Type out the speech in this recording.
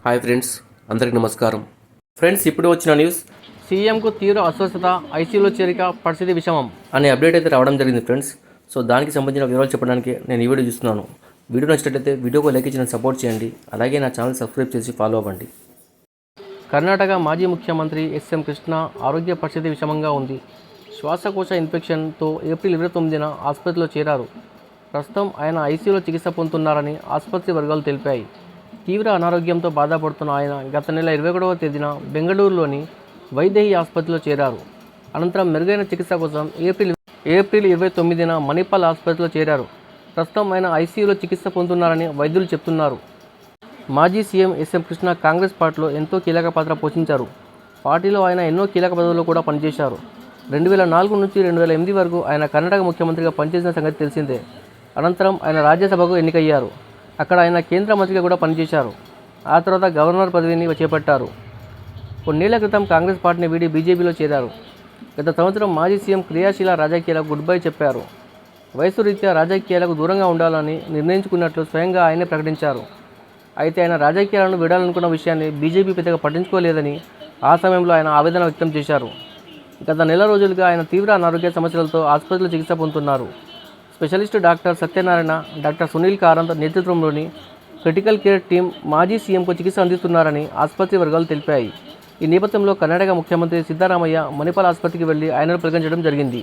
Hi friends, అందరికీ నమస్కారం. Friends, ఇప్పుడు వచ్చిన న్యూస్ సీఎంకు తీవ్ర అస్వస్థత, ఐసీయూలో చేరిక, పరిస్థితి విషమం అనే అప్డేట్ అయితే రావడం జరిగింది ఫ్రెండ్స్. సో దానికి సంబంధించిన వివరాలు చెప్పడానికి నేను ఈ వీడియో చూస్తున్నాను. వీడియో నచ్చినట్లయితే వీడియోకు లైక్ ఇచ్చి సపోర్ట్ చేయండి. అలాగే నా ఛానల్ సబ్స్క్రైబ్ చేసి ఫాలో అవ్వండి. కర్ణాటక మాజీ ముఖ్యమంత్రి ఎస్ఎం కృష్ణ ఆరోగ్య పరిస్థితి విషమంగా ఉంది. శ్వాసకోశ ఇన్ఫెక్షన్తో ఏప్రిల్ 29న ఆసుపత్రిలో చేరారు. ప్రస్తుతం ఆయన ఐసీయూలో చికిత్స పొందుతున్నారని ఆసుపత్రి వర్గాలు తెలిపాయి. తీవ్ర అనారోగ్యంతో బాధపడుతున్న ఆయన గత నెల 21వ తేదీన బెంగళూరులోని వైదేహి ఆసుపత్రిలో చేరారు. అనంతరం మెరుగైన చికిత్స కోసం ఏప్రిల్ 29న మణిపాల్ ఆసుపత్రిలో చేరారు. ప్రస్తుతం ఆయన ఐసీయూలో చికిత్స పొందుతున్నారని వైద్యులు చెప్తున్నారు. మాజీ సీఎం ఎస్ఎం కృష్ణ కాంగ్రెస్ పార్టీలో ఎంతో కీలక పాత్ర పోషించారు. పార్టీలో ఆయన ఎన్నో కీలక పదవుల్లో కూడా పనిచేశారు. 2004 నుంచి 2008 వరకు ఆయన కర్ణాటక ముఖ్యమంత్రిగా పనిచేసిన సంగతి తెలిసిందే. అనంతరం ఆయన రాజ్యసభకు ఎన్నికయ్యారు. అక్కడ ఆయన కేంద్ర మంత్రిగా కూడా పనిచేశారు. ఆ తర్వాత గవర్నర్ పదవిని చేపట్టారు. కొన్నేళ్ల క్రితం కాంగ్రెస్ పార్టీని వీడి బీజేపీలో చేరారు. గత సంవత్సరం మాజీ సీఎం క్రియాశీల రాజకీయాలకు గుడ్ బై చెప్పారు. వయసు రీత్యా రాజకీయాలకు దూరంగా ఉండాలని నిర్ణయించుకున్నట్లు స్వయంగా ఆయనే ప్రకటించారు. అయితే ఆయన రాజకీయాలను వీడాలనుకున్న విషయాన్ని బీజేపీ పెద్దగా పట్టించుకోలేదని ఆ సమయంలో ఆయన ఆవేదన వ్యక్తం చేశారు. గత నెల రోజులుగా ఆయన తీవ్ర అనారోగ్య సమస్యలతో ఆసుపత్రిలో చికిత్స పొందుతున్నారు. Specialist doctor Satyanarayana, doctor Sunil Karanth నేతృత్వంలోని క్రిటికల్ కేర్ టీం మాజీ సీఎంకు చికిత్స అందిస్తున్నారని ఆసుపత్రి వర్గాలు తెలిపాయి. ఈ నేపథ్యంలో కర్ణాటక ముఖ్యమంత్రి సిద్ధరామయ్య మణిపాల్ ఆసుపత్రికి వెళ్లి ఆయనను పరీక్షించడం జరిగింది.